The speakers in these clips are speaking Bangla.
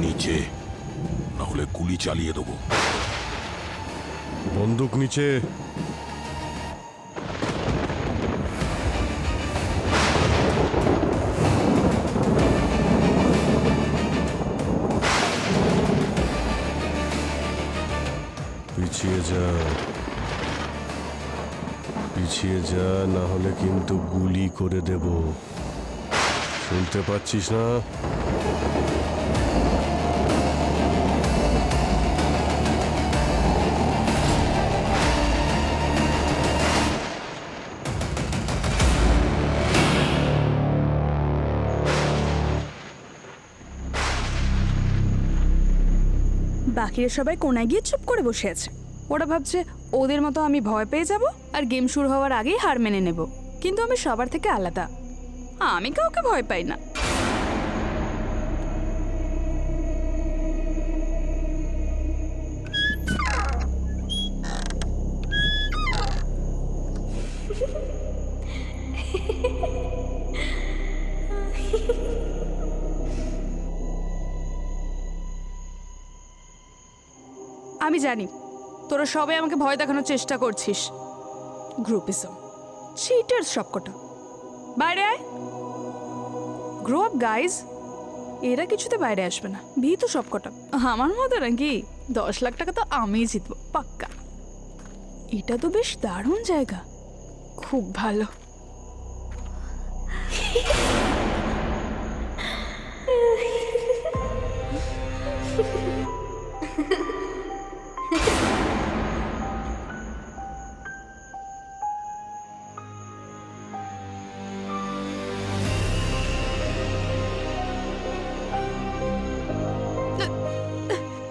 নিচে, না হলে গুলি চালিয়ে দেবো। বন্দুক নিচে। পিছিয়ে যা, পিছিয়ে যা, না হলে কিন্তু গুলি করে দেব। শুনতে পাচ্ছিস না? বাকিরা সবাই কোনায় গিয়ে চুপ করে বসে আছে। ওরা ভাবছে ওদের মতো আমি ভয় পেয়ে যাব আর গেম শুরু হওয়ার আগেই হার মেনে নেব। কিন্তু আমি সবার থেকে আলাদা, আমি কাউকে ভয় পাই না। আমি জানি তোরা সবাই আমাকে ভয় দেখানোর চেষ্টা করছিস। গ্রুপিজম, চিটার্স সবকটা। বাইরে আয়, গ্রো আপ গাইজ। এরা কিছুতে বাইরে আসবে না, ভীতু সবকটা। আমার মতো নাকি? 10 লাখ টাকা তো আমিই জিতবো পাক্কা। এটা তো বেশ দারুণ জায়গা, খুব ভালো।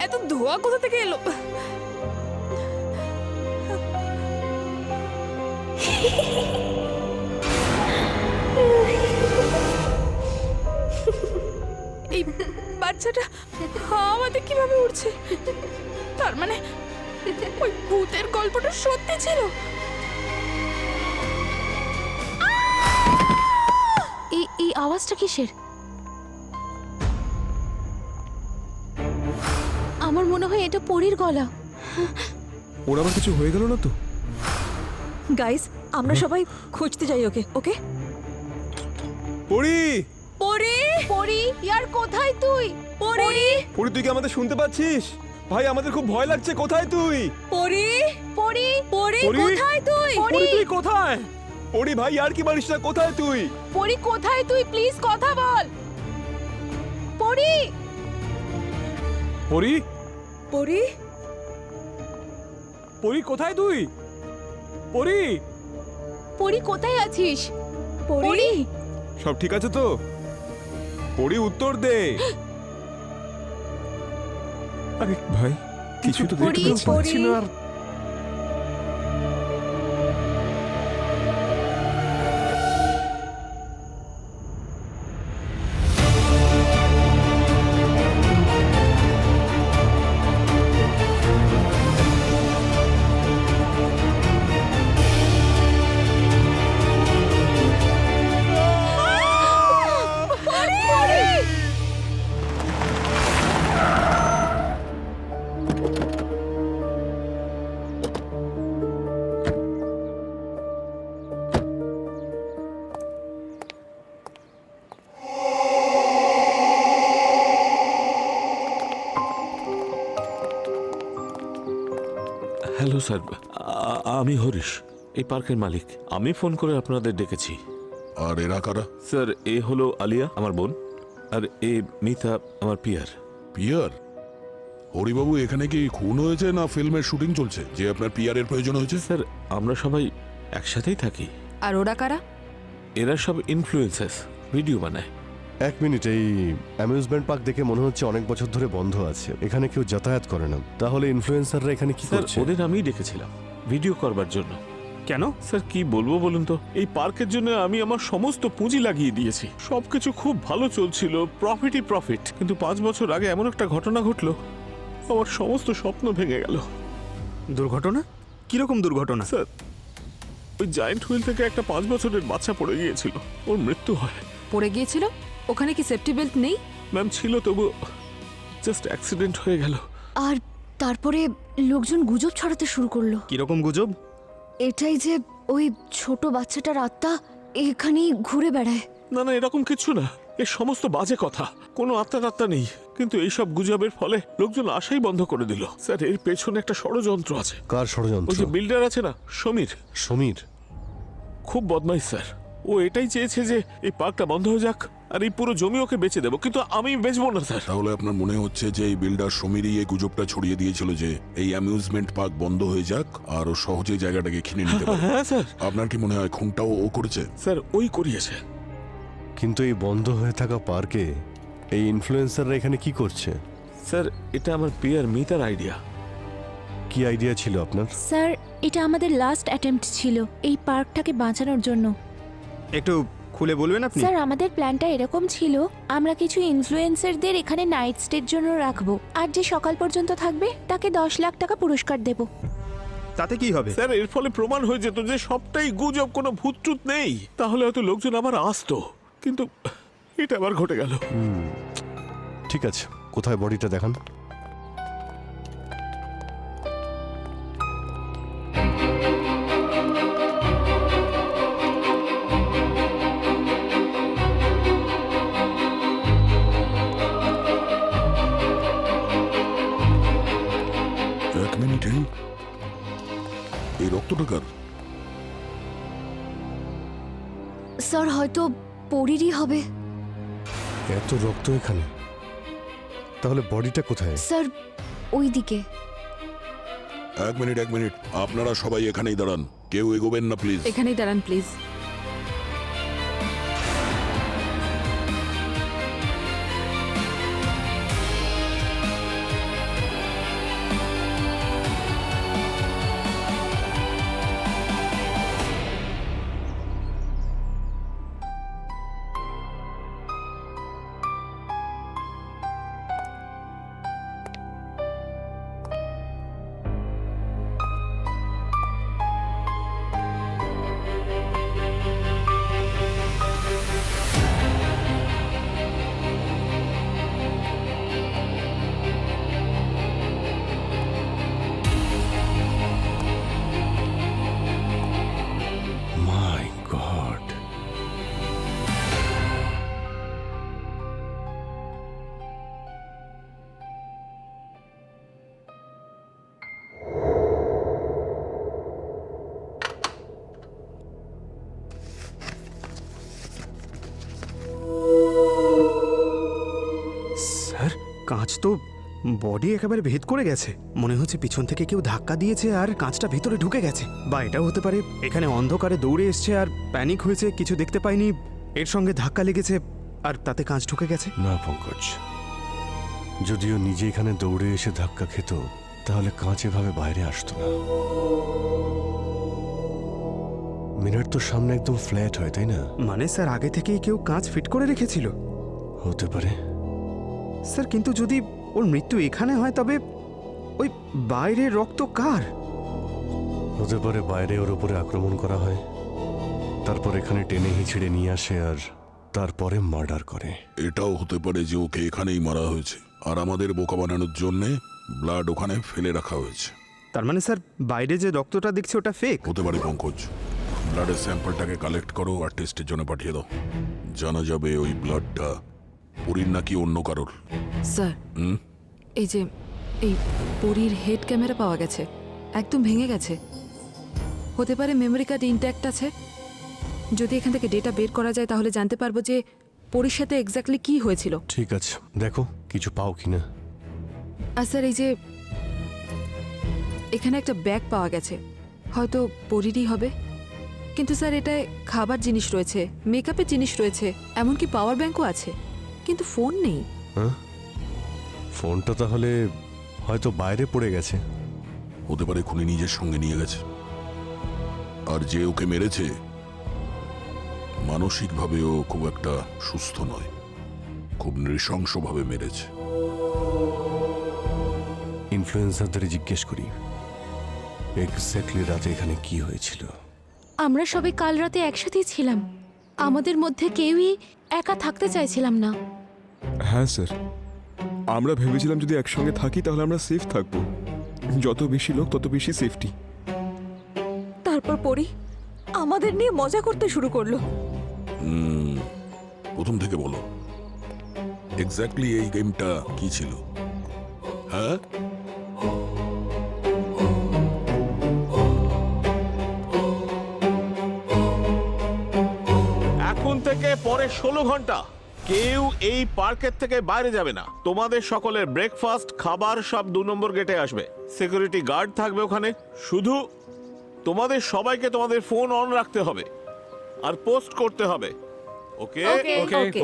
এত ধোয়া কোথা থেকে এলো? এই বাচ্চাটা আমাদের কিভাবে উঠছে? তার মানে ওই ভূতের গল্পটা সত্যি ছিল। এই আওয়াজটা কিসের? আমার মনে হয় এটা পরীর গলা। ওর আবার কিছু হয়ে গেল না তো? গাইস, আমরা সবাই খুঁজতে যাই ওকে। ওকে পরি, পরি, পরী, ইয়ার কোথায় তুই? পরি, পরি তুই কি আমাদের শুনতে পাচ্ছিস? ভাই আমাদের খুব ভয় লাগছে, কোথায় তুই? পরি, পরী, পরি, পরি? কোথায় তুই? পরি তুই কোথায়? পরি ভাই আর কি পারিস না, কোথায় তুই? পরী কোথায় তুই? প্লিজ কথা বল। পরী, পরি, পরি, পরি কোথায় তুই? পরি, পরী কোথায় আছিস? পরি, সব ঠিক আছে তো? পরি উত্তর দে। আরে ভাই কিছু তো পরি, দেখতে পাচ্ছি না। আর হ্যালো স্যার, আমি হরিশ, এই পার্কের মালিক। আমি ফোন করে আপনাদের ডেকেছি। আর এরা কারা? স্যার, এ হলো আলিয়া, আমার বোন, আর এ মিতা, আমার পিয়ার। পিয়ার? হরিবাবু, এখানে কি খুন হয়েছে না ফিল্মের শুটিং চলছে যে আপনার পিয়ারের প্রয়োজন হয়েছে? স্যার, আমরা সবাই একসাথেই থাকি। আর ওরা কারা? এরা সব ইনফ্লুয়েন্সার্স, ভিডিও বানায়। এক মিনিট, এই অ্যামিউজমেন্ট পার্ক দেখে মনে হচ্ছে অনেক বছর ধরে বন্ধ আছে, এখানে কেউ যাতায়াত করে না। তাহলে ইনফ্লুয়েন্সাররা এখানে কি স্যার, করছে? ওদের আমিই ডেকেছিলাম ভিডিও করবার জন্য। কেন? স্যার, কি বলবো বলুন তো, এই পার্কের জন্য আমি আমার সমস্ত পুঁজি লাগিয়ে দিয়েছি। সবকিছু খুব ভালো চলছিল, প্রফিটই প্রফিট। কিন্তু 5 বছর আগে এমন একটা ঘটনা ঘটলো, আমার সমস্ত স্বপ্ন ভেঙে গেল। দুর্ঘটনা? কিরকম দুর্ঘটনা? স্যার, ওই জায়ান্ট হুইল থেকে একটা 5 বছরের বাচ্চা পড়ে গিয়েছিল, ওর মৃত্যু হয়। পড়ে গিয়েছিল? ওখানে কি সেফটি বেল্ট নেই? ম্যাম ছিল, তবু জাস্ট অ্যাক্সিডেন্ট হয়ে গেল। আর তারপরে লোকজন গুজব ছড়াতে শুরু করলো। কিরকম গুজব? এটাই যে ওই ছোট বাচ্চাটার আত্মা এখানেই ঘুরে বেড়ায়। না না, এরকম কিছু না, এ সমস্ত বাজে কথা, কোনো আত্মা নেই। কিন্তু এইসব গুজবের ফলে লোকজন আশাই বন্ধ করে দিল। স্যার, এর পেছনে একটা ষড়যন্ত্র আছে। কার ওই ষড়যন্ত্র? যে বিল্ডার আছে না, সমীর, সমীর? খুব বদমাইশ স্যার। ও এটাই চেয়েছে যে এই পার্কটা বন্ধ হয়ে যাক আর এই পুরো জমি ওকে বেচে দেবো, কিন্তু আমি বেচবো না স্যার। তাহলে আপনার মনে হচ্ছে যে এই বিল্ডার সমীরই এই গুজবটা ছড়িয়ে দিয়েছিল যে এই অ্যামিউজমেন্ট পার্ক বন্ধ হয়ে যাক আর ও সহজেই জায়গাটাকে কিনে নিতে পারে? হ্যাঁ স্যার। আপনার কি মনে হয় খুনটাও ও করেছে? স্যার, ওই করিয়েছে। কিন্তু এই বন্ধ হয়ে থাকা পার্কে এই ইনফ্লুয়েন্সাররা এখানে কি করছে? স্যার, এটা আমার পিয়ার মিতার আইডিয়া। কি আইডিয়া ছিল আপনার? স্যার, এটা আমাদের লাস্ট অ্যাটেম্প্ট ছিল এই পার্কটাকে বাঁচানোর জন্য। একটু খুলে বলবেন আপনি? স্যার, আমাদের প্ল্যানটা এরকম ছিল, আমরা কিছু ইনফ্লুয়েন্সারদের এখানে নাইট স্টের জন্য রাখবো, আর যে সকাল পর্যন্ত থাকবে তাকে 10 লাখ টাকা পুরস্কার দেব। তাতে কি হবে? স্যার, এর ফলে প্রমাণ হয়ে যেত যে সবটাই গুজব, কোনো ভূত টুত নেই। তাহলে হয়তো লোকজন আবার আসতো, কিন্তু এটা আবার ঘটে গেল। ঠিক আছে, কোথায় বডিটা দেখান। এক মিনিট, এই রক্তটা কার? স্যার, হয়তো পরীরই হবে। এত রক্ত এখানে, তাহলে বডিটা কোথায়? স্যার, ওইদিকে। এক মিনিট, আপনারা সবাই এখানেই দাঁড়ান, কেউ এগোবেন না প্লিজ। এখানেই দাঁড়ান প্লিজ। My god! স্যার, কাঁচ তো বডি একেবারে ভেদ করে গেছে। মনে হচ্ছে পিছন থেকে কেউ ধাক্কা দিয়েছে আর কাঁচটা ভেতরে ঢুকে গেছে। বা এটাও হতে পারে এখানে অন্ধকারে দৌড়ে এসছে আর প্যানিক হয়েছে, কিছু দেখতে পায়নি, এর সঙ্গে ধাক্কা লেগেছে আর তাতে কাঁচ ঢুকে গেছে। না পঙ্কজ, যদিও নিজে এখানে দৌড়ে এসে ধাক্কা খেত তাহলে কাঁচ এভাবে বাইরে আসতো না। মিনার তো সামনে একদম ফ্ল্যাট হয়, তাই না? মানে স্যার, আগে থেকেই কেউ কাঁচ ফিট করে রেখেছিল? হতে পারে। স্যার, কিন্তু যদি ওর মৃত্যু এখানে হয় তবে ওই বাইরের রক্ত কার? হতে পারে বাইরে ওর উপরে আক্রমণ করা হয়, তারপর এখানে টেনে হিঁচড়ে নিয়ে আসে আর তারপরে মার্ডার করে। এটাও হতে পারে যে ওকে এখানেই মারা হয়েছে আর আমাদের বোকা বানানোর জন্য ব্লাড ওখানে ফেলে রাখা হয়েছে। তার মানে স্যার, বাইরে যে রক্তটা দেখছে ওটা ফেক? হতে পারে পঙ্কজ। ব্লাডের স্যাম্পলটাকে কালেক্ট করো আর টেস্টের জন্য পাঠিয়ে দাও। জানা যাবে ওই ব্লাডটা পরীর নাকি অন্য কারোর। স্যার, এই যে এই পরীর হেড ক্যামেরা পাওয়া গেছে, একদম ভেঙে গেছে। হতে পারে মেমোরি কার্ড ইনট্যাক্ট আছে। যদি এখান থেকে ডেটা বের করা যায় তাহলে জানতে পারবো যে পরীর সাথে এক্স্যাক্টলি কি হয়েছিল। ঠিক আছে, দেখো কিছু পাও কিনা। আর স্যার, এই যে এখানে একটা ব্যাগ পাওয়া গেছে, হয়তো পরীরই হবে। কিন্তু স্যার, এটায় খাবার জিনিস রয়েছে, মেকআপের জিনিস রয়েছে, এমনকি পাওয়ার ব্যাংকও আছে, কিন্তু ফোন নেই। হ্যাঁ, ফোনটা তাহলে হয়তো বাইরে পড়ে গেছে। হতে পারে খুনি নিজের সঙ্গে নিয়ে গেছে। আর যে ওকে মেরেছে মানসিকভাবেও খুব একটা সুস্থ নয়, খুব নৃশংসভাবে মেরেছে। ইনফ্লুয়েন্সারদের জিজ্ঞেস করি এক্স্যাক্টলি রাতে এখানে কি হয়েছিল। আমরা সবাই কাল রাতে একসাথেই ছিলাম, আমাদের মধ্যে কেউই একা থাকতে চাইছিলাম না। হ্যাঁ স্যার, আমরা ভেবেছিলাম যদি একসঙ্গে থাকি তাহলে আমরা সেফ থাকবো। যত বেশি লোক তত বেশি সেফটি। তারপর পরি আমাদের নিয়ে মজা করতে শুরু করলো। প্রথম থেকে বলো এক্স্যাক্টলি এই গেমটা কি ছিল? হ্যাঁ, এখন থেকে পরে 16 ঘন্টা কেউ এই পার্কের থেকে বাইরে যাবে না। তোমাদের সকলের ব্রেকফাস্ট খাবার সব 2 নম্বর গেটে আসবে। সিকিউরিটি গার্ড থাকবে ওখানে। শুধু তোমাদের সবাইকে তোমাদের ফোন অন রাখতে হবে আর পোস্ট করতে হবে। Okay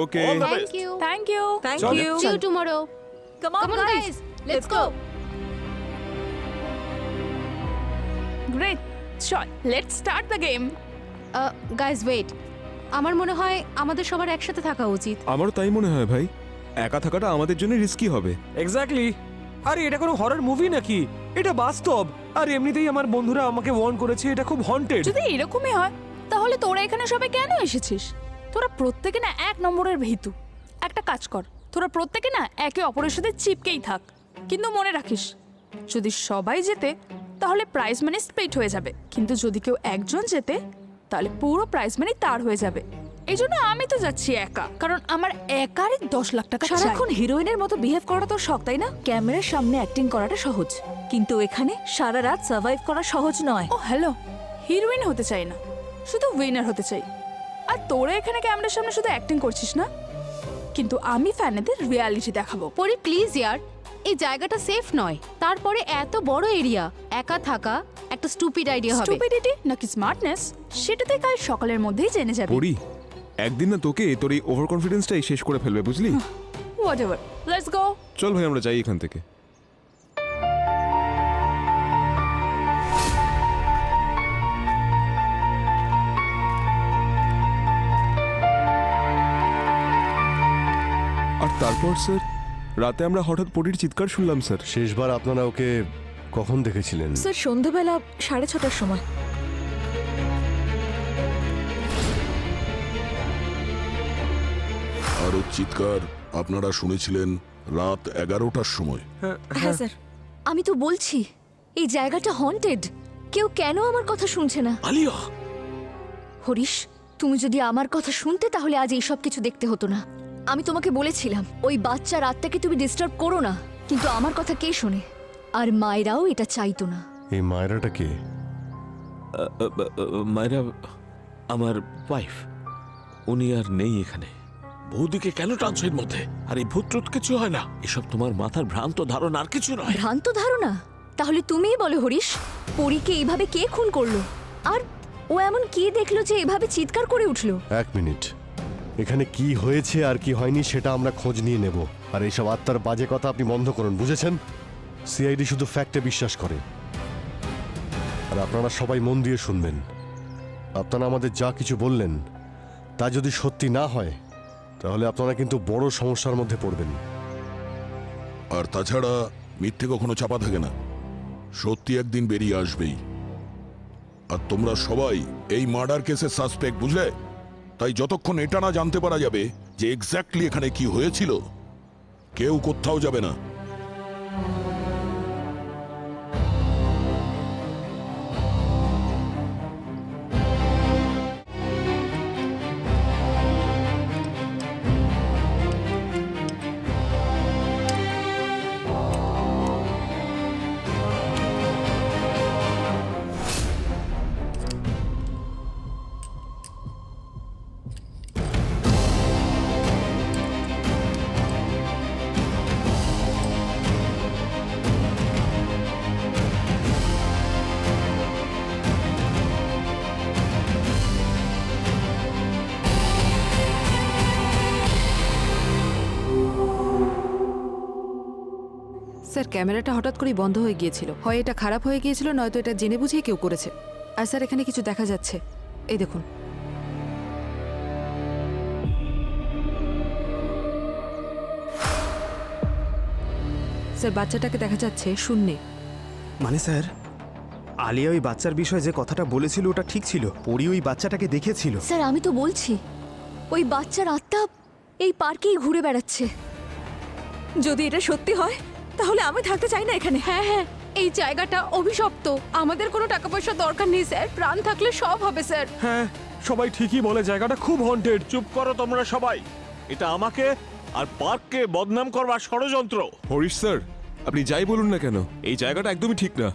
okay All the best. Thank you thank চল। You. See you tomorrow. Come on Come on, guys, guys. Let's go. Great, চল let's start the game. Guys wait, আমার মনে হয় আমাদের সবার একসাথে থাকা উচিত। আমারও তাই মনে হয় ভাই, একা থাকাটা আমাদের জন্য রিস্কি হবে। এক্স্যাক্টলি। আরে এটা কোনো হরর মুভি নাকি? এটা বাস্তব। আর এমনিতেই আমার বন্ধুরা আমাকে ওয়ার্ন করেছে এটা খুব হন্টেড। যদি এরকমই হয় তাহলে তোরা এখানে সবাই কেন এসেছিস? তোরা প্রত্যেকে না 1 নম্বরের ভীতু। একটা কাজ কর, তোরা প্রত্যেকে না একে অপরের সাথে চিপকেই থাক। কিন্তু মনে রাখিস, যদি সবাই জেতে তাহলে প্রাইজ মানি স্প্লিট হয়ে যাবে, কিন্তু যদি কেউ একজন জেতে তাহলে পুরো প্রাইজ মানি তার হয়ে যাবে। এই জন্য আমি তো যাচ্ছি একা, কারণ আমার একারই 10 লাখ টাকা চাই। সারাক্ষণ হিরোইনের মতো বিহেভ করাটা তো শখ, তাই না? ক্যামেরার সামনে অ্যাক্টিং করাটা সহজ, কিন্তু এখানে সারা রাত সার্ভাইভ করা সহজ নয়। ও হ্যালো, হিরোইন হতে চাই না, শুধু উইনার হতে চাই। আর তোরা এখানে ক্যামেরার সামনে শুধু অ্যাক্টিং করছিস না, কিন্তু আমি ফ্যানেদের রিয়ালিটি দেখাবো। পরি প্লিজ ইয়ার, এই জায়গাটা সেফ নয়। তারপরে এত বড় এরিয়া, একা থাকা একটা স্টুপিড আইডিয়া হবে। স্টুপিডিটি নাকি স্মার্টনেস সেটাতে কাল সকালের মধ্যেই জেনে যাবে। পড়ি, একদিন না তোকে তোর এই ওভার কনফিডেন্সটাই শেষ করে ফেলবে, বুঝলি? Whatever, let's go. চল ভাই আমরা যাই এখান থেকে। আর তারপর স্যার রাতে আমরা হঠাৎ পরির চিৎকার শুনলাম স্যার। শেষবার আপনারা ওকে কখন দেখেছিলেন? স্যার সন্ধ্যাবেলা 6:30টার সময়। আর ওর চিৎকার আপনারা শুনেছিলেন রাত 11টার সময়। হ্যাঁ স্যার। আমি তো বলছি এই জায়গাটা হন্টেড। কেউ কেন আমার কথা শুনছে না? আলিয়া, হরিশ, তুমি যদি আমার কথা শুনতে তাহলে আজ এইসব কিছু দেখতে হতো না। আমি তোমাকে বলেছিলাম ওই বাচ্চা রাতটাকে তুমি ডিস্টার্ব করো না, কিন্তু আমার কথা কে শোনে? আর মায়েরাও এটা চাইতো না। এই মায়েরাটা কে? মায়েরা আমার ওয়াইফ, উনি আর নেই এখানে। বৌদিকে কেন টানছো এর মধ্যে? আর এই ভূত ট্রুত কিছু হয় না, এসব তোমার মাথার ভ্রান্ত ধারণা, আর কিছু নয়। ভ্রান্ত ধারণা? তাহলে তুমিই বলো হরিশ, পরীকে এইভাবে কে খুন করলো? আর ও এমন কি দেখলো যে এভাবে চিৎকার করে উঠলো? 1 মিনিট, এখানে কি হয়েছে আর কি হয়নি সেটা আমরা খোঁজ নিয়ে নেব। আর এইসব আত্মার বাজে কথা আপনি বন্ধ করুন, বুঝেছেন? সিআইডি শুধু ফ্যাক্টে বিশ্বাস করে। আর আপনারা সবাই মন দিয়ে শুনবেন। আপনারা আমাদের যা কিছু বললেন তা যদি সত্যি না হয় তাহলে আপনারা কিন্তু বড় সমস্যার মধ্যে পড়বেন। আর তাছাড়া মিথ্যে কখনো চাপা থাকে না, সত্যি একদিন বেরিয়ে আসবেই। আর তোমরা সবাই এই মার্ডার কেসের সাসপেক্ট, বুঝলে? তাই যতক্ষণ এটা না জানতে পারা যাবে যে এক্স্যাক্টলি এখানে কি হয়েছিল, কেউ কোথাও যাবে না। স্যার ক্যামেরাটা হঠাৎ করেই বন্ধ হয়ে গিয়েছিল। হয় এটা খারাপ হয়ে গিয়েছিল, নয়তো এটা জেনে বুঝিয়ে কেউ করেছে। আর স্যার এখানে কিছু দেখা যাচ্ছে, এই দেখুন। স্যার বাচ্চাটাকে দেখা যাচ্ছে শূন্যে। মানে স্যার, আলিয়া ওই বাচ্চার বিষয়ে যে কথাটা বলেছিল ওটা ঠিক ছিল। পরি ওই বাচ্চাটাকে দেখেছিল। স্যার আমি তো বলছি ওই বাচ্চার আত্মা এই পার্কেই ঘুরে বেড়াচ্ছে। যদি এটা সত্যি হয় তাহলে আমি থাকতে চাই না এখানে। হ্যাঁ হ্যাঁ, এই জায়গাটা অভিশপ্ত। আমাদের কোনো টাকা পয়সার দরকার নেই স্যার, প্রাণ থাকলে সব হবে স্যার। হ্যাঁ, সবাই ঠিকই বলে জায়গাটা খুব হন্টেড। চুপ করো তোমরা সবাই। এটা আমাকে আর পার্ককে বদনাম করবার ষড়যন্ত্র। হরিশ স্যার, আপনি যাই বলুন না কেন, এই জায়গাটা একদমই ঠিক না।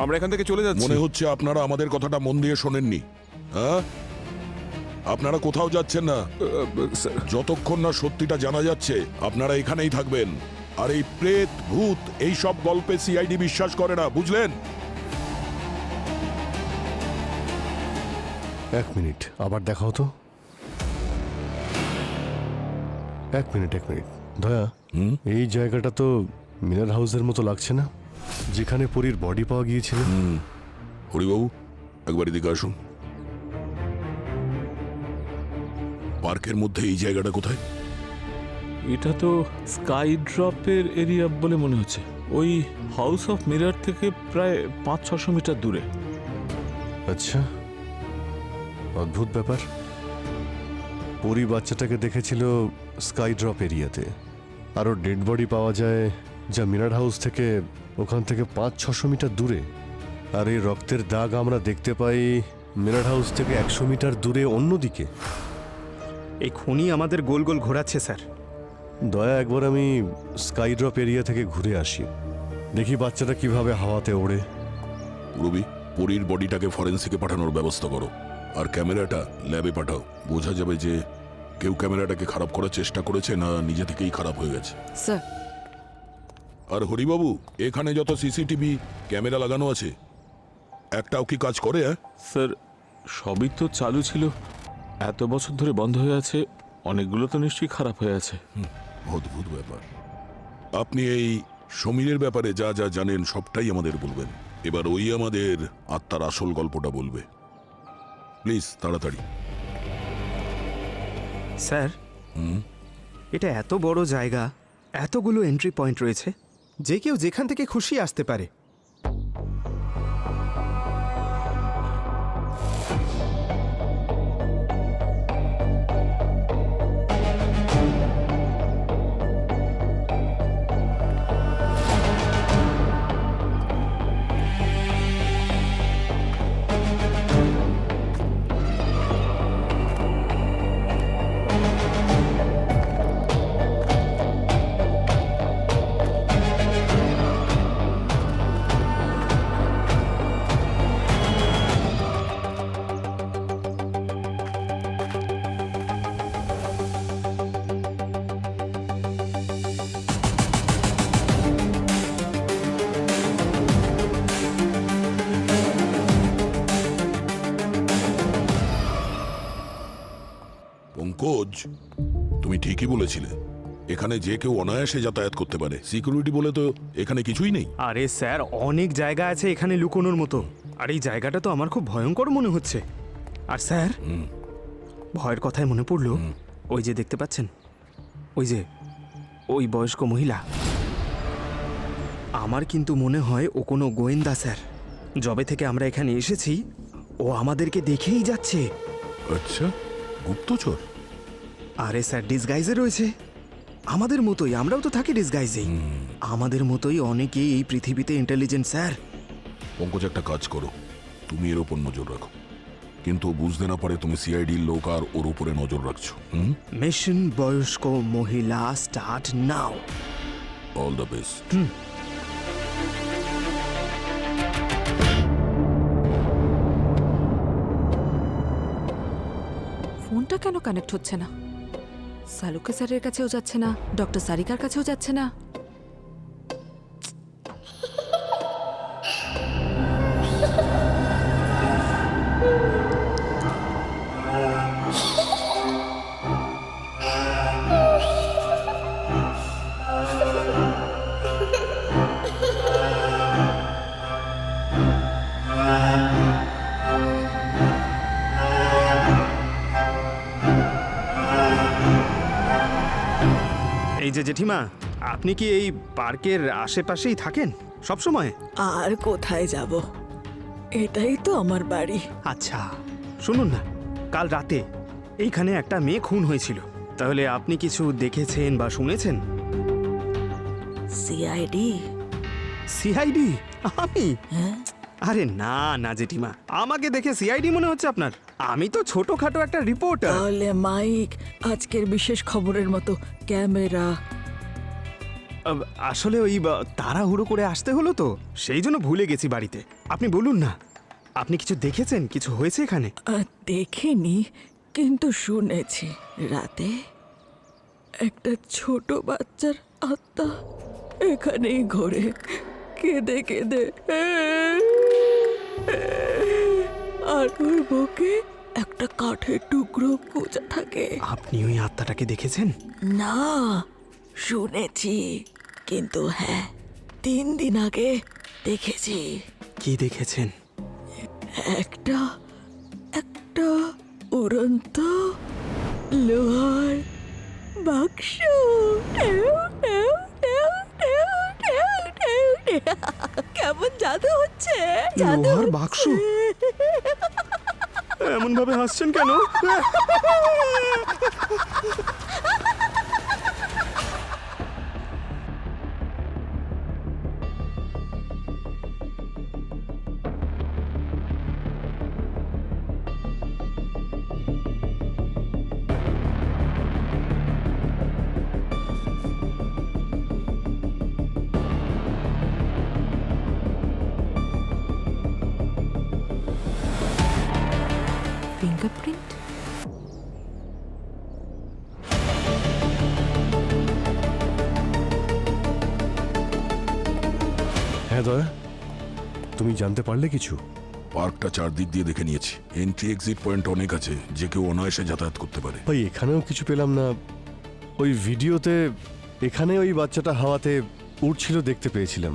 আমরা এখান থেকে চলে যাচ্ছি। মনে হচ্ছে আপনারা আমাদের কথাটা মন দিয়ে শোনেননি। হ্যাঁ, আপনারা কোথাও যাচ্ছেন না। স্যার, যতক্ষণ না সত্যিটা জানা যাচ্ছে আপনারা এখানেই থাকবেন। আর এই প্রেত ভূত এই সব গল্পে সিআইডি বিশ্বাস করে না, বুঝলেন? 1 মিনিট, আবার দেখা হতো। 1 মিনিট দয়া, এই জায়গাটা তো মিনার হাউসের মতো লাগছে না, যেখানে পরীর বডি পাওয়া গিয়েছিল? হরিবাবু, একবার এদিকে আসুন। পার্কের মধ্যে এই জায়গাটা কোথায়? এটা তো স্কাই ড্রপের এরিয়া বলে মনে হচ্ছে। ওই হাউস অফ মিরার থেকে প্রায় 500-600 মিটার দূরে। আচ্ছা, অদ্ভুত ব্যাপার। পরী বাচ্চাটাকে দেখেছিল স্কাই ড্রপ এরিয়াতে, আরও ডেড বডি পাওয়া যায় যা মিনার হাউস থেকে ওখান থেকে 500-600 মিটার দূরে। আর এই রক্তের দাগ আমরা দেখতে পাই মিনার হাউস থেকে 100 মিটার দূরে অন্যদিকে। এই খুনি আমাদের গোল গোল ঘোরাচ্ছে স্যার। দয়া, একবার আমি স্কাই ড্রপ এরিয়া থেকে ঘুরে আসি, দেখি বাচ্চাটা কিভাবে হাওয়াতে ওড়ে। রবি, পরীর বডিটাকে ফরেন্সিকে পাঠানোর ব্যবস্থা করো, আর ক্যামেরাটা ল্যাবে পাঠাও। বোঝা যাবে যে কেউ ক্যামেরাটাকে খারাপ করার চেষ্টা করেছে না নিজে থেকেই খারাপ হয়ে গেছে। স্যার, আর হরিবাবু, এখানে যত সিসিটিভি ক্যামেরা লাগানো আছে একটাও কি কাজ করে? স্যার, সবই তো চালু ছিল, এত বছর ধরে বন্ধ হয়ে আছে। অনেকগুলো তো নিশ্চয়ই খারাপ হয়ে আছে। অদ্ভুত ব্যাপার। আপনি এই সমীরের ব্যাপারে যা যা জানেন সবটাই আমাদের বলবেন। এবার ওই আমাদের আত্মার আসল গল্পটা বলবে। প্লিজ তাড়াতাড়ি। স্যার, এটা এত বড় জায়গা, এতগুলো এন্ট্রি পয়েন্ট রয়েছে, যে কেউ যেখান থেকে খুশি আসতে পারে। পঙ্কজ, তুমি ঠিকই বলেছিলে, এখানে যে কেউ অনায়াসে যাতায়াত করতে পারে। সিকিউরিটি বলে তো এখানে কিছুই নেই। আরে স্যার, অনেক জায়গা আছে এখানে লুকোনোর মতো। আর এই জায়গাটা তো আমার খুব ভয়ঙ্কর মনে হচ্ছে। আর স্যার, ভয়ের কথায় মনে পড়লো, ওই যে দেখতে পাচ্ছেন, ওই বয়স্ক মহিলা, আমার কিন্তু মনে হয় ও কোনো গোয়েন্দা স্যার। যবে থেকে আমরা এখানে এসেছি ও আমাদেরকে দেখেই যাচ্ছে। আচ্ছা, গুপ্তচর? আরে স্যার, ডিসগাইজে রয়েছে আমাদের মতোই। আমরাও তো থাকি ডিসগাইজেই। আমাদের মতোই অনেকেই এই পৃথিবীতে ইন্টেলিজেন্ট স্যার। পঙ্কজ, একটা কাজ করো, তুমি এর ওপর নজর রাখো, কিন্তু বুঝতে না পারে তুমি সিআইডির লোক আর ওর উপরে নজর রাখছো। মিশন বয়স্ক মহিলা start now. All the best. ফোনটা কেন কানেক্ট হচ্ছে না? সালুকে স্যারের কাছেও যাচ্ছে না, ডক্টর সারিকার কাছেও যাচ্ছে না। এই যে জেঠিমা, আপনি কি এই পার্কের আশেপাশেই থাকেন সব সময়? আর কোথায় যাব, এটাই তো আমার বাড়ি। আচ্ছা, শুনুন না, কাল রাতে এইখানে একটা মেয়ে খুন হয়েছিল। তাহলে আপনি কিছু দেখেছেন বা শুনেছেন? সিআইডি। সিআইডি? আমি? হ্যাঁ, আরে না না জেঠিমা, আমাকে দেখে সিআইডি মনে হচ্ছে আপনার? আমি তো ছোটখাটো একটা রিপোর্টার। তাহলে মাইক, আজকের বিশেষ খবরের মতো ক্যামেরা। আসলে ওই তাড়াহুড়ো করে আসতে হলো তো, সেই জন্য ভুলে গেছি বাড়িতে। আপনি বলুন না, আপনি কিছু দেখেছেন? কিছু হয়েছে এখানে? দেখিনি, কিন্তু শুনেছি রাতে একটা ছোট বাচ্চার আত্মা এখানেই ঘোরে, কেঁদে কেঁদে, আর ওর বুকে একটা কাঠের টুকরো গোজা থাকে। আপনি ওই আত্মাটাকে দেখেছেন? না, শুনেছি, কিন্তু হ্যাঁ 3 দিন আগে দেখেছি। কি দেখেছেন? একটা একটা উড়ন্ত লোহার বাক্স। কেমন জাদু হচ্ছে, জাদু লোহার বাক্স? এমন ভাবে হাসছেন কেন? ফিঙ্গারপ্রিন্ট? হ্যাঁ দয়া, তুমি জানতে পারলে কিছু? পার্কটা চারদিক দিয়ে দেখে নিয়েছি, এন্ট্রি এক্সিট পয়েন্ট অনেক আছে, যে কেউ অনায়াসে যাতায়াত করতে পারে। ভাই এখানেও কিছু পেলাম না। ওই ভিডিওতে এখানে ওই বাচ্চাটা হাওয়াতে উড়ছিল দেখতে পেয়েছিলাম,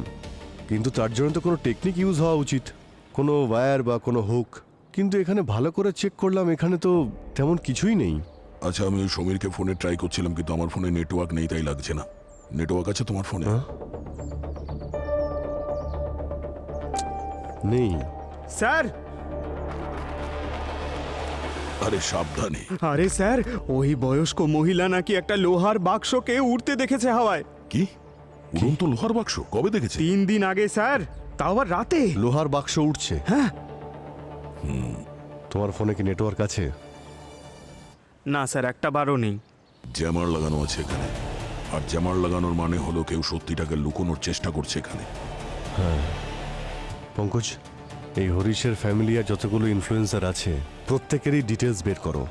কিন্তু তার জন্য তো কোনো টেকনিক ইউজ হওয়া উচিত, কোনো ওয়্যার বা কোনো হুক। কিন্তু এখানে ভালো করে চেক করলাম, এখানে তো তেমন কিছুই নেই। আচ্ছা, আমি ওই সমীরকে ফোনে ট্রাই করছিলাম, কিন্তু আমার ফোনে নেটওয়ার্ক নেই, তাই লাগছে না। নেটওয়ার্ক আছে তোমার ফোনে? হ্যাঁ? নেই। স্যার! আরে সাবধানে। আরে স্যার, ওই বয়স্ক মহিলা নাকি একটা লোহার বাক্সকে উড়তে দেখেছে হাওয়ায়। কি? উড়ন্ত লোহার বাক্স কবে দেখেছে? 3 দিন আগে স্যার, তাও আবার রাতে। লোহার বাক্স উঠছে? হ্যাঁ। তোমার ফোনে কি নেটওয়ার্ক আছে? না স্যার, একটা বারও নেই। জ্যামার লাগানো আছে এখানে, আর জ্যামার লাগানোর মানে হলো কেউ সত্যিটাকে লুকোনোর চেষ্টা করছে এখানে। পঙ্কজ, এই হরিশের ফ্যামিলি আর যতগুলো ইনফ্লুয়েন্সার আছে প্রত্যেকেরই ডিটেলস বের করো,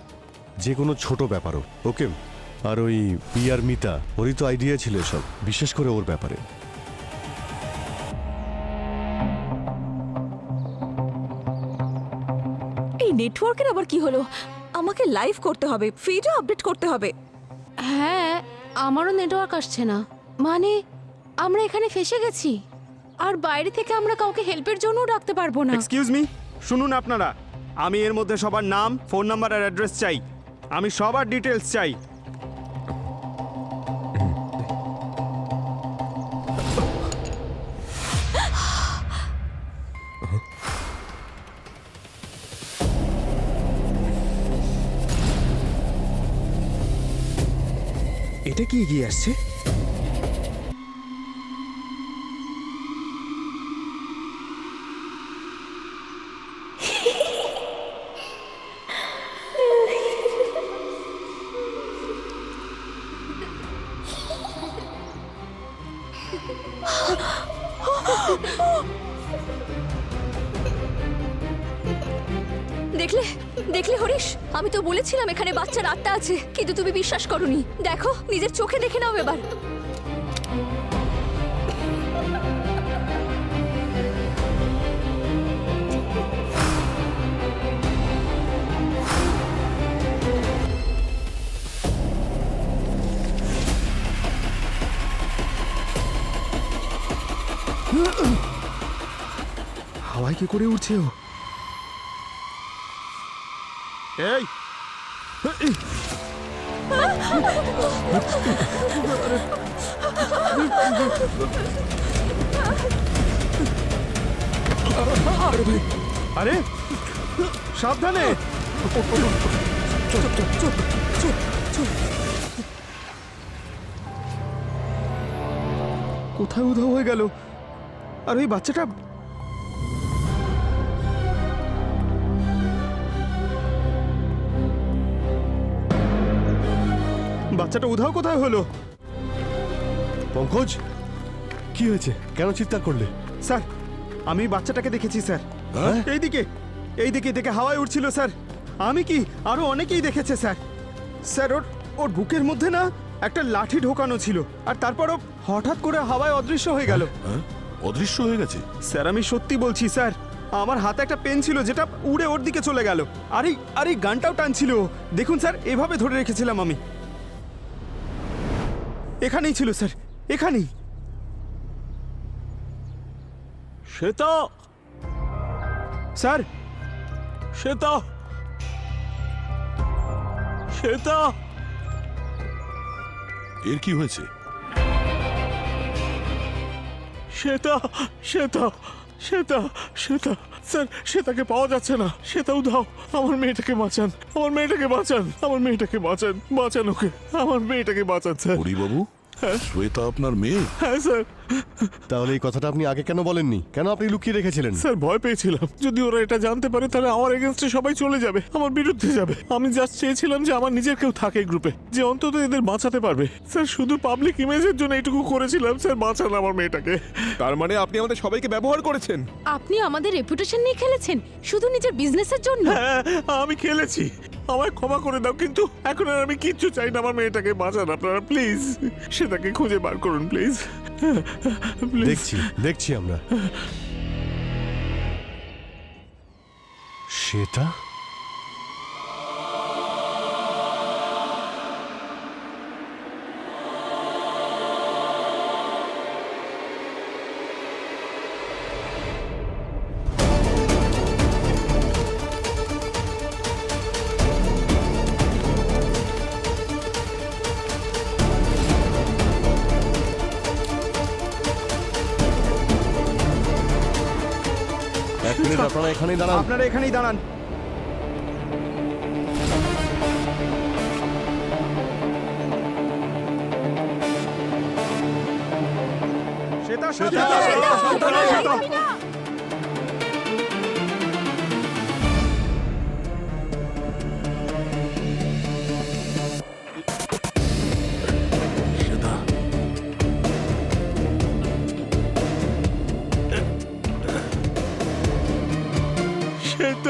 যে কোনো ছোট ব্যাপারও। ওকে? আর ওই পিয়ার মিতা, ওরই তো আইডিয়া ছিল সব, বিশেষ করে ওর ব্যাপারে। এই নেটওয়ার্কের আবার কি হলো? আমাকে লাইভ করতে হবে, ফিডও আপডেট করতে হবে। হ্যাঁ, আমারও নেটওয়ার্ক আসছে না। মানে আমরা এখানে ফেসে গেছি, আর বাইরে থেকে আমরা কাউকে হেল্পের জন্যও ডাকতে পারবো না। এক্সকিউজ মি, শুনুন আপনারা, আমি এর মধ্যে সবার নাম, ফোন নাম্বার আর অ্যাড্রেস চাই। আমি সবার ডিটেলস চাই। এটা কি এগিয়ে আসছে? দেখলে দেখলে হরিশ, আমি তো বলেছিলাম এখানে বাচ্চার আত্মা আছে, কিন্তু তুমি বিশ্বাস করোনি। দেখো, নিজের চোখে দেখে নাও এবার। হাওয়ায় কি করে উঠছে ও? এই আরে সাবধানে! কোথায় উধাও হয়ে গেল? আর ওই বাচ্চাটা বাচ্চাটা উধাও কোথায় হলো? পঙ্কজ, কি হয়েছে? কেন চিৎকার করলে? স্যার, আমি বাচ্চাটাকে দেখেছি স্যার। হ্যাঁ? এইদিকে দেখে হাওয়ায় উঠছিল স্যার। আমি কি, আরো অনেকেই দেখেছে স্যার। স্যার, ওর বুকের মধ্যে না একটা লাঠি ঢোকানো ছিল, আর তারপরও হঠাৎ করে হাওয়ায় অদৃশ্য হয়ে গেল। হ্যাঁ, অদৃশ্য হয়ে গেছে? স্যার, আমি সত্যি বলছি স্যার, আমার হাতে একটা পেন ছিল যেটা উড়ে ওর দিকে চলে গেল। আর এই গানটাও টানছিল। দেখুন স্যার, এভাবে ধরে রেখেছিলাম আমি। এখানেই ছিল স্যার, এখানেই। শ্বেতা, স্যার, শ্বেতা, শ্বেতা। এর কি হয়েছে? শ্বেতা, শ্বেতা, শ্বেতা, শ্বেতা। স্যার, শ্বেতাকে পাওয়া যাচ্ছে না। শ্বেতা উধাও। আমার মেয়েটাকে বাঁচান, আমার মেয়েটাকে বাঁচান, আমার মেয়েটাকে বাঁচান, বাঁচান ওকে, আমার মেয়েটাকে বাঁচান স্যার। হরিবাবু, শ্বেতা আপনার মেয়ে? হ্যাঁ স্যার। তাহলে এই কথাটা আপনি আগে কেন বলেননি? কেন আপনি লুকিয়ে রেখেছিলেন? স্যার, ভয় পেয়েছিলাম যদি ওরা এটা জানতে পারে তাহলে আমার এগেনস্টে সবাই চলে যাবে, আমার বিরুদ্ধে যাবে। আমি জাস্ট চেয়েছিলাম যে আমার নিজের কেউ থাকে এই গ্রুপে, যে অন্তত এদের বাঁচাতে পারবে। স্যার, শুধু পাবলিক ইমেজের জন্য এইটুকু করেছিলাম। স্যার, বাঁচান আমার মেয়েটাকে। তার মানে আপনি আমাদের সবাইকে ব্যবহার করেছেন? আপনি আমাদের রেপুটেশন নিয়ে খেলেছেন শুধু নিজের বিজনেসের জন্য। হ্যাঁ, আমি খেলেছি, আমায় ক্ষমা করে দাও, কিন্তু এখন আর আমি কিচ্ছু চাই না। আমার মেয়েটাকে বাঁচান আপনারা, প্লিজ। সেটাকে খুঁজে বার করুন প্লিজ, প্লিজ। দেখছি আমরা। শ্বেতা? এক মিনিট, আপনারা এখানেই দাঁড়ান। আপনারা এখানেই দাঁড়ান। শ্বেতা, শ্বেতা, সাবধানে, শ্বেতা। শ্বেতা, শ্বেতা।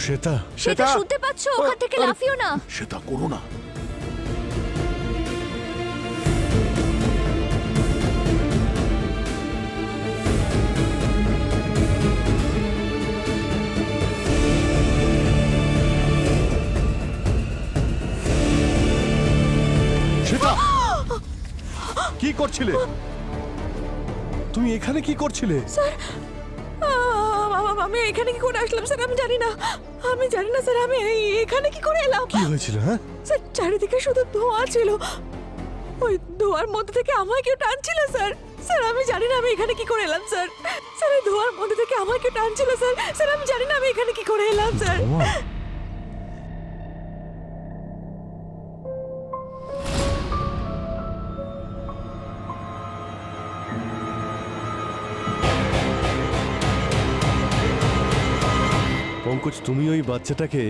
শ্বেতা, সেটা শুনতে পাচ্ছ? ওখান থেকে লাফিও না। শ্বেতা, করো না। শ্বেতা, কি করছিলে? তুমি এখানে কি করছিলে? আমি এখানে কি করে আসলাম স্যার? আমি জানি না, আমি জানি না স্যার, আমি এখানে কি করে এলাম? কি হয়েছিল? হ্যাঁ, স্যার, চারিদিকে শুধু ধোঁয়া ছিল, ওই ধোঁয়ার মধ্যে থেকে আমায় কেউ টানছিল স্যার। স্যার, আমি জানি না আমি এখানে কি করে এলাম স্যার। স্যার, এই ধোঁয়ার মধ্যে থেকে আমায় কেউ টানছিল স্যার। স্যার, আমি জানি না আমি এখানে কি করে এলাম স্যার। পঙ্কজ, তুমি ওই বাচ্চাটাকে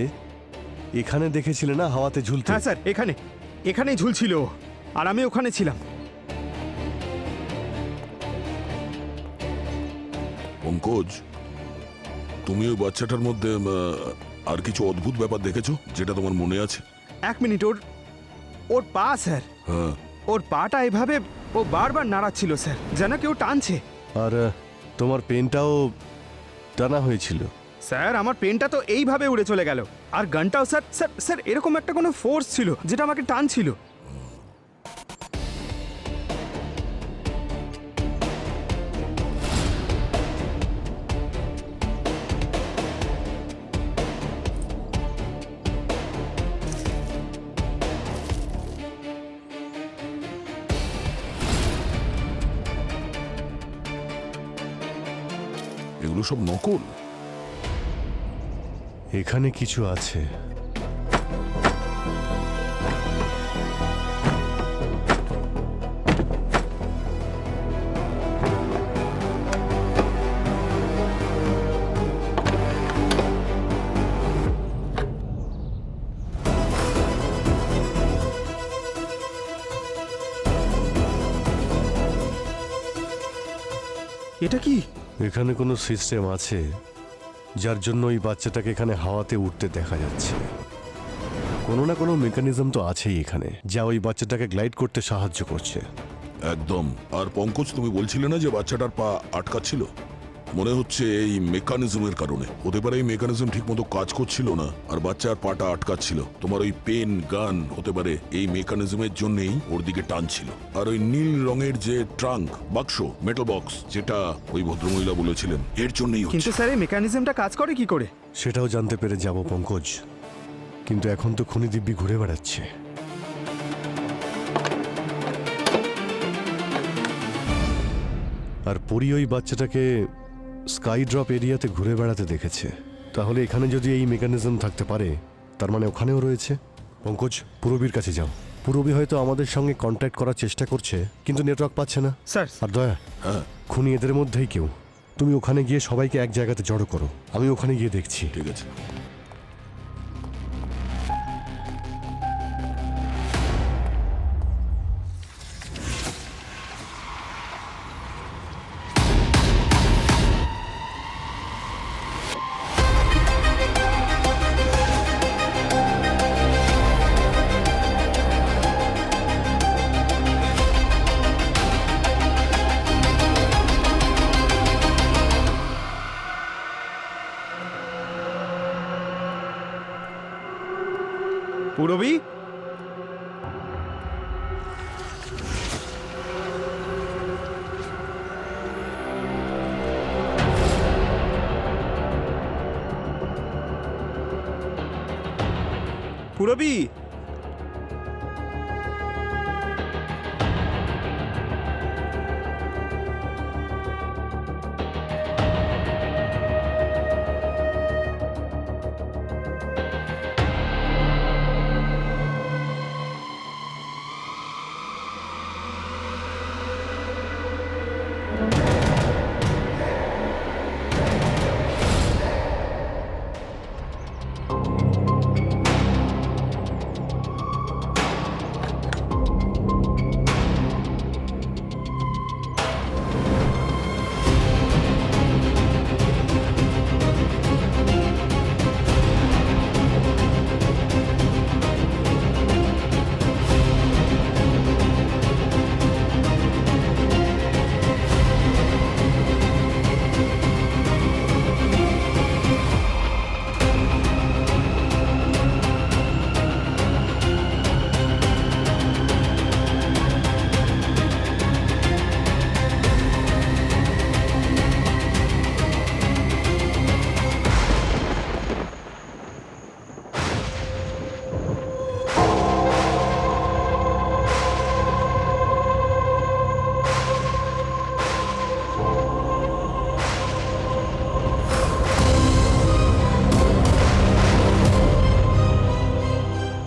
এখানে দেখেছিলে না, হাওয়াতে ঝুলতে? হ্যাঁ স্যার, এখানেই ঝুলছিল, আর আমি ওখানে ছিলাম। পঙ্কজ, তুমি ওই বাচ্চাটার মধ্যে আর কিছু অদ্ভুত ব্যাপার দেখেছো যেটা তোমার মনে আছে? এক মিনিট, ওর পা স্যার, হ্যাঁ, ওর পাটা এভাবে ও বারবার নাড়াচ্ছিল স্যার, যেন কেউ টানছে। আর তোমার পেনটাও টানা হয়েছিল। স্যার, আমার পেনটা তো এইভাবে উড়ে চলে গেল, আর গানটাও স্যার স্যার স্যার এরকম একটা কোনো ফোর্স ছিল যেটা আমাকে টানছিল। এগুলো সব নকল। এখানে কিছু আছে। এটা কি? এখানে কোনো সিস্টেম আছে যার জন্য ওই বাচ্চাটাকে এখানে হাওয়াতে উঠতে দেখা যাচ্ছে। কোনো না কোনো মেকানিজম তো আছেই এখানে, যা ওই বাচ্চাটাকে গ্লাইড করতে সাহায্য করছে। একদম। আর পঙ্কজ, তুমি বলছিলে না যে বাচ্চাটার পা আটকাচ্ছিল? মনে হচ্ছে এই মেকানিজমের কারণে হতে পারে। এই মেকানিজম ঠিক মতো কাজ করছিল না আর বাচ্চার পাটা আটকাচ্ছিল। তোমার ওই পেন গান হতে পারে এই মেকানিজমের জন্যই ওর দিকে টানছিল। আর ওই নীল রঙের যে ট্রাঙ্ক বাক্স, মেটাল বক্স, যেটা ওই ভদ্রমহিলা বলেছিলেন, এর জন্যই কিন্তু হচ্ছে। স্যার এই মেকানিজমটা কাজ করে কি করে? সেটাও জানতে পেরে যাব পঙ্কজ, কিন্তু এখন তো খুনি দিব্যি ঘুরে বেড়াচ্ছে। আর পরি ওই বাচ্চাটাকে স্কাই ড্রপ এরিয়াতে ঘুরে বেড়াতে দেখেছে। তাহলে এখানে যদি এই মেকানিজম থাকতে পারে, তার মানে ওখানেও রয়েছে। পঙ্কজ, পুরবীর কাছে যাও। পুরবী হয়তো আমাদের সঙ্গে কন্ট্যাক্ট করার চেষ্টা করছে, কিন্তু নেটওয়ার্ক পাচ্ছে না। স্যার, আর দয়া, হ্যাঁ, খুনি এদের মধ্যেই কেউ। তুমি ওখানে গিয়ে সবাইকে এক জায়গাতে জড়ো করো, আমি ওখানে গিয়ে দেখছি। ঠিক আছে। পুরবী? পুরবী?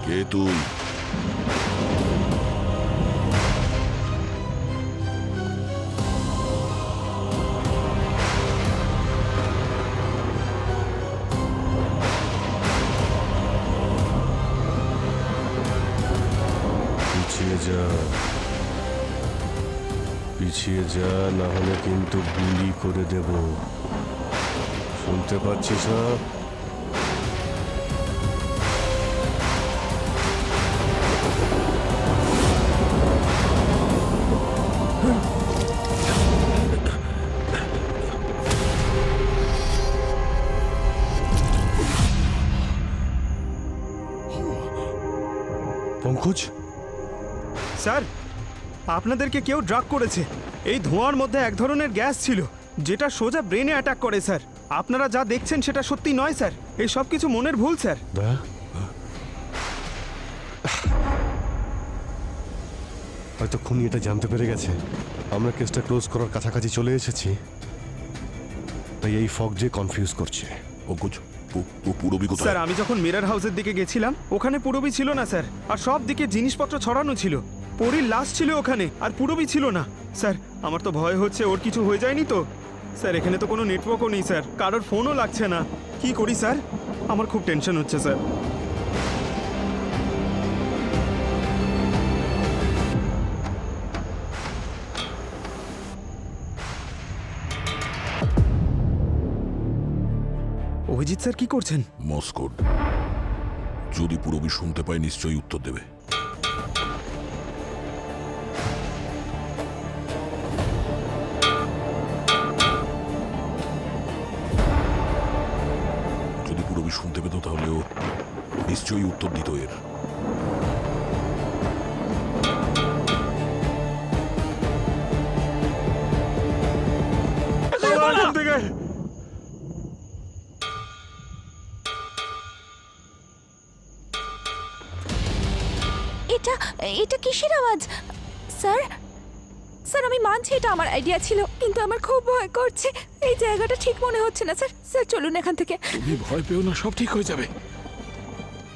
কে তুই? পিছিয়ে যা, পিছিয়ে যা, না হলে কিন্তু গুলি করে দেব। শুনতে পাচ্ছিস না? পঙ্কজ, স্যার, আপনাদেরকে কেউ ড্রাগ করেছে। এই ধোঁয়ার মধ্যে এক ধরনের গ্যাস ছিল যেটা সোজা ব্রেনে অ্যাটাক করে স্যার। আপনারা যা দেখছেন সেটা সত্যি নয় স্যার, এই সব কিছু মনের ভুল স্যার। দয়া, হয়তো খুনি এটা জানতে পেরে গেছে। আমরা কেসটা ক্লোজ করার কাছাকাছি চলে এসেছি। তাই এই ফগ যে কনফিউজ করছে। পঙ্কজ পুরবি কোথায়? স্যার আমি যখন মিরর হাউসের দিকে গেছিলাম ওখানে পুরবি ছিল না স্যার, আর সব দিকে জিনিসপত্র ছড়ানো ছিল। পরীর লাশ ছিল ওখানে, আর পুরবি ছিল না। স্যার আমার তো ভয় হচ্ছে ওর কিছু হয়ে যায়নি তো। স্যার এখানে তো কোনো নেটওয়ার্কও নেই স্যার, কারোর ফোনও লাগছে না। কি করি স্যার? আমার খুব টেনশন হচ্ছে স্যার। অভিজিৎ স্যার কি করছেন? মস্কোড। যদি পুরবি শুনতে পায় নিশ্চয়ই উত্তর দেবে। যদি পুরবি শুনতে পেত তাহলে ও নিশ্চয়ই উত্তর দিত এর। এটা এটা কিসের আওয়াজ স্যার? স্যার আমি মানছি এটা আমার আইডিয়া ছিল, কিন্তু আমার খুব ভয় করছে। এই জায়গাটা ঠিক মনে হচ্ছে না স্যার। স্যার চলুন এখান থেকে। তুমি ভয় পেও না, সব ঠিক হয়ে যাবে।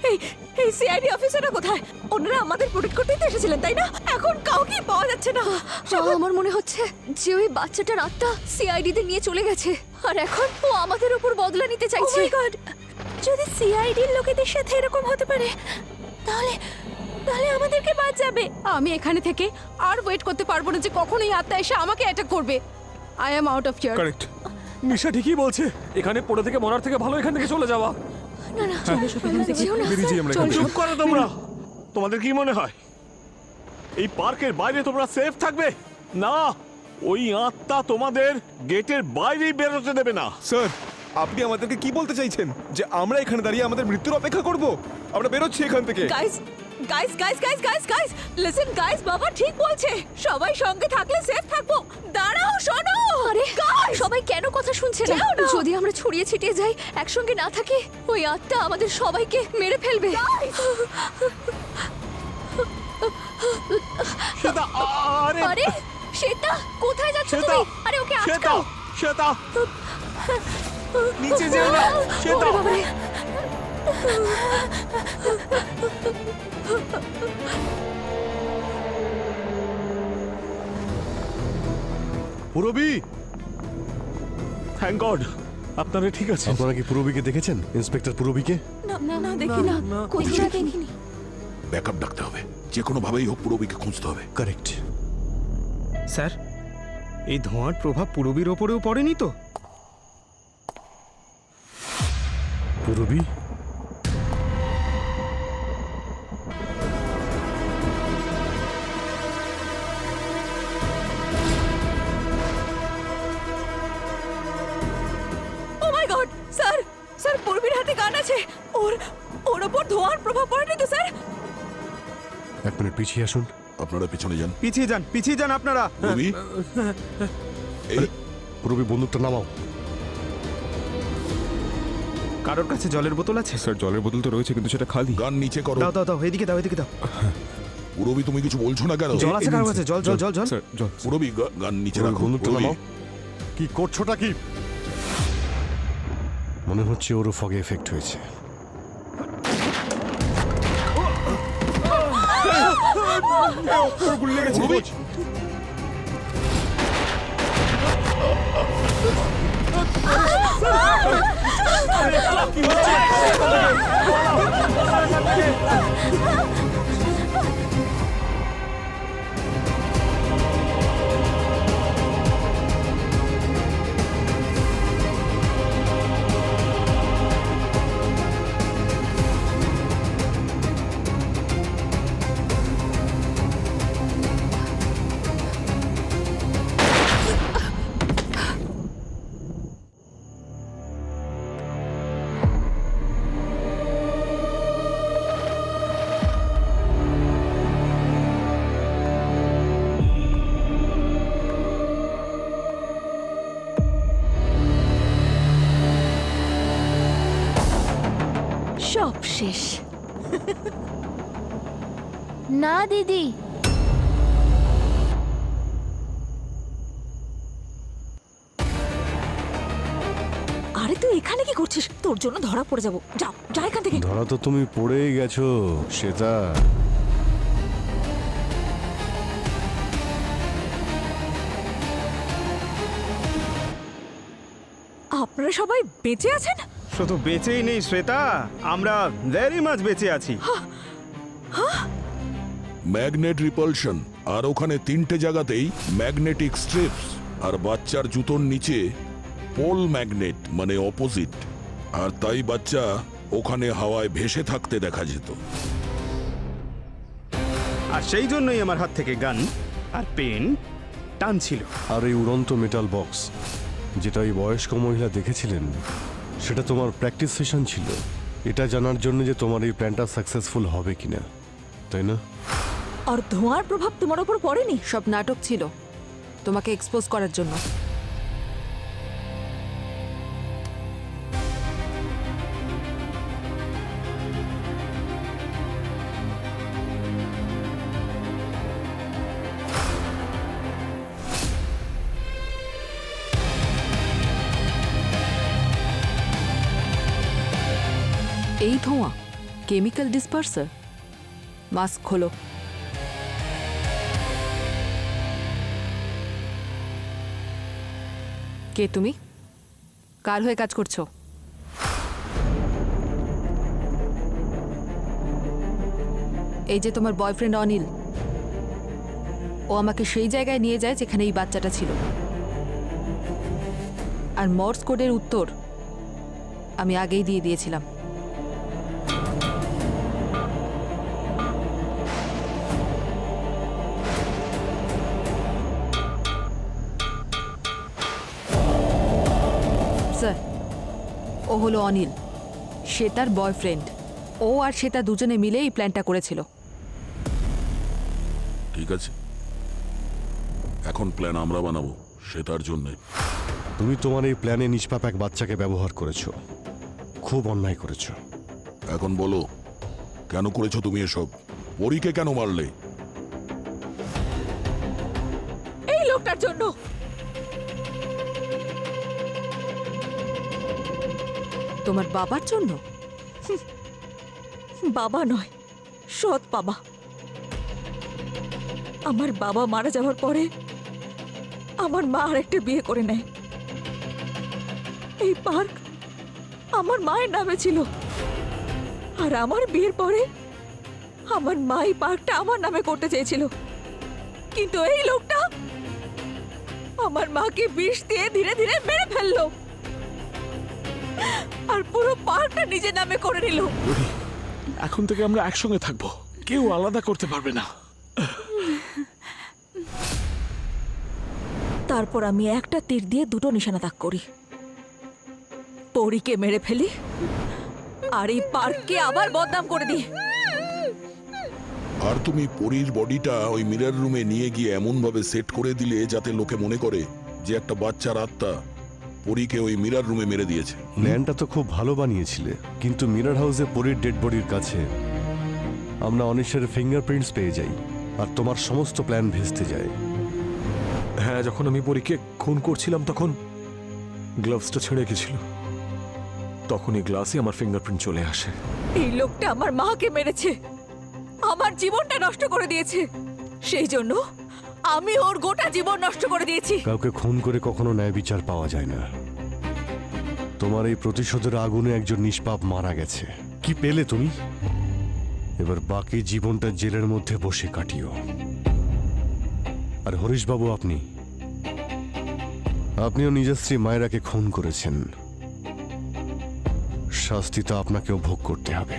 এই এই সিআইডি অফিসাররা কোথায়? ওনারা আমাদের প্রোটেক্ট করতেই তো এসেছিলেন, তাই না? এখন কাউকে পাওয়া যাচ্ছে না। আমার মনে হচ্ছে যে ওই বাচ্চাটার আত্মা সিআইডি তে নিয়ে চলে গেছে, আর এখন ও আমাদের উপর বদলা নিতে Oh চাইছে। my God! যদি সিআইডির লোকেদের সাথে এরকম হতে পারে, তাহলে তাহলে আমাদেরকে বাদ যাবে। আমি এখানে থেকে আর ওয়েট করতে পারবো না যে কখন এই আত্মা এসে আমাকে অ্যাটাক করবে। I am out of here. Correct, Nisha ঠিকই বলছে। এখানে পড়ে থেকে মরার থেকে ভালো এখান থেকে চলে যাওয়া। না না, চলো সবাই যেও না। বেরিয়ে যাই আমরা এখান থেকে। চুপ করো তোমরা। তোমাদের কি মনে হয় এই পার্কের বাইরে তোমরা সেফ থাকবে? না, ওই আত্মা তোমাদের গেটের বাইরেই বেরোতে দেবে না। স্যার আপনি আমাদেরকে কি বলতে চাইছেন, যে আমরা এখানে দাঁড়িয়ে আমাদের মৃত্যুর অপেক্ষা করব? আমরা বেরোচ্ছি এখান থেকে। Guys guys guys guys guys guys listen guys, বাবা ঠিক বলছে। সবাই সঙ্গে থাকলে সেফ থাকবো। দাঁড়াও, শোনো। আরে গাইস সবাই কেন কথা শুনছে না? যাও না। যদি আমরা ছড়িয়ে ছিটিয়ে যাই, একসঙ্গে না থাকি, ওই আত্মা আমাদের সবাইকে মেরে ফেলবে। শ্বেতা, আরে আরে শ্বেতা, কোথায় যাচ্ছ শ্বেতা, তুমি? আরে ওকে শ্বেতা, আটকাও। শ্বেতা, নিচে যেও না, শ্বেতা। ওরে বাবারে। পুরবি, থ্যাংক গড আপনারা ঠিক আছে। আপনারা কি পুরবিকে দেখেছেন? ইন্সপেক্টর পুরবিকে? না না দেখি না। কোথাও দেখিনি। ব্যাকআপ ডাকতে হবে, যে কোনো ভাবেই হোক পুরবিকে খুঁজতে হবে। কারেক্ট। স্যার এই ধোঁয়ার প্রভাব পুরবির ওপরেও পড়েনি তো? পুরবি, ও মাই গড স্যার, স্যার পূর্বীর হাতে গান আছে। ওর ওর ওপর ধোঁয়ার প্রভাব পড়েনি তো স্যার? এক মিনিট পিছিয়ে আসুন। আপনারা পিছনে যান। পিছিয়ে যান আপনারা। পুরবি, এই পুরবি বন্দুকটা নামাও। কারোর কাছে জলের বোতল আছে? স্যার জলের বোতল তো রয়েছে, কিন্তু সেটা খালি। গান নিচে করো। দাও দাও দাও, এদিকে দাও, এদিকে দাও। পুরবি তুমি কিছু বলছো না কেন? জল আছে কারোর কাছে? জল জল জল জল। স্যার জল। পুরবি গান নিচে পুরবি, রাখো। বন্দুকটা পুরবি, নামাও। কি করছোটা কি? মনে হচ্ছে ওরও ফগে এফেক্ট হয়েছে। গুলি লেগেছে। পুরবি, সব শেষ। না দিদি, তুই এখানে কি করছিস? তোর জন্য ধরা পড়ে যাবো। যাও যা এখান থেকে। ধরা তো তুমি পড়েই গেছো শ্বেতা। আপনারা সবাই বেঁচে আছেন? শুধু বেঁচেই নেই শ্বেতা, আমরা ভেরি মাচ বেঁচে আছি। ম্যাগনেট রিপালশন, আর ওখানে 3টে জায়গাতেই ম্যাগনেটিক স্ট্রিপস, আর বাচ্চার জুতোর নিচে পোল ম্যাগনেট মানে অপোজিট, আর তাই বাচ্চা ওখানে হাওয়ায় ভেসে থাকতে দেখা যেত। আর সেই জন্যই আমার হাত থেকে গান আর পেন টানছিল। আর এই উড়ন্ত মেটাল বক্স যেটা ওই বয়স্ক মহিলা দেখেছিলেন, সেটা তোমার প্র্যাকটিস সেশন ছিল, এটা জানার জন্য যে তোমার এই প্ল্যানটা সাকসেসফুল হবে কিনা, তাই না? আর ধোঁয়ার প্রভাব তোমার উপর পড়েনি? সব নাটক ছিল তোমাকে এক্সপোজ করার জন্য। এই ধোঁয়া কেমিক্যাল ডিসপার্সার। মাস্ক খোলো। কে তুমি? কার হয়ে কাজ করছো? এই যে তোমার বয়ফ্রেন্ড অনিল, ও আমাকে সেই জায়গায় নিয়ে যায় যেখানে এই বাচ্চাটা ছিল। আর মর্স কোডের উত্তর আমি আগেই দিয়ে দিয়েছিলাম। স্যার, ও হলো অনিল, শ্বেতার বয়ফ্রেন্ড। ও আর শ্বেতা দুজনে মিলে এই প্ল্যানটা করেছিল। ঠিক আছে, এখন প্ল্যান আমরা বানাবো সেটার জন্যে। তুমি তোমার এই প্ল্যানে নিষ্পাপ এক বাচ্চাকে ব্যবহার করেছো, খুব অন্যায় করেছো। এখন বলো, কেন করেছো তুমি এসব? পরীকে কেন মারলে? এই লোকটার জন্য। তোমার বাবার জন্য? বাবা নয়, সৎ বাবা। আমার বাবা মারা যাওয়ার পরে আমার মা আরেকটা বিয়ে করে নেয়। এই পার্ক আমার মায়ের নামে ছিল, আর আমার বিয়ের পরে আমার মা এই পার্কটা আমার নামে করতে চেয়েছিল, কিন্তু এই লোকটা আমার মাকে বিষ দিয়ে ধীরে ধীরে মেরে ফেললো, আর পুরো পার্কটা নিজের নামে করে নিল। এখন থেকে আমরা একসঙ্গে থাকবো, কেউ আলাদা করতে পারবে না। তারপর আমি একটা তীর দিয়ে দুটো নিশানা তাক করি, পরীকে মেরে ফেলি আর এই পার্ককে আবার বদনাম করে দিই। আর তুমি পরীর বডিটা ওই মিরর রুমে নিয়ে গিয়ে এমন ভাবে সেট করে দিলে যাতে লোকে মনে করে যে একটা বাচ্চার আত্মা পরীকে ওই মিরর রুমে মেরে দিয়েছে। প্ল্যানটা তো খুব ভালো বানিয়েছিলে, কিন্তু মিরর হাউসে পরীর ডেড বডির কাছে আমরা অনিশের ফিঙ্গারপ্রিন্টস পেয়ে যাই, আর তোমার সমস্ত প্ল্যান ভেস্তে যায়। হ্যাঁ, যখন আমি পরীকে খুন করছিলাম তখন গ্লাভসটা ছেড়ে গেছিল, তখন এই গ্লাসে আমার ফিঙ্গারপ্রিন্ট চলে আসে। এই লোকটা আমার মাকে মেরেছে, আমার জীবনটা নষ্ট করে দিয়েছে, সেই জন্য আমি ওর গোটা জীবন নষ্ট করে দিয়েছি। কাউকে খুন করে কখনো ন্যায় বিচার পাওয়া যায় না। তোমার এই প্রতিশোধের আগুনে একজন নিষ্পাপ মারা গেছে, কি পেলে তুমি? এবার বাকি জীবনটা জেলের মধ্যে বসে কাটিও। আর হরিশবাবু, আপনিও নিজের স্ত্রী মায়েরাকে খুন করেছেন, শাস্তি তো আপনাকেও ভোগ করতে হবে।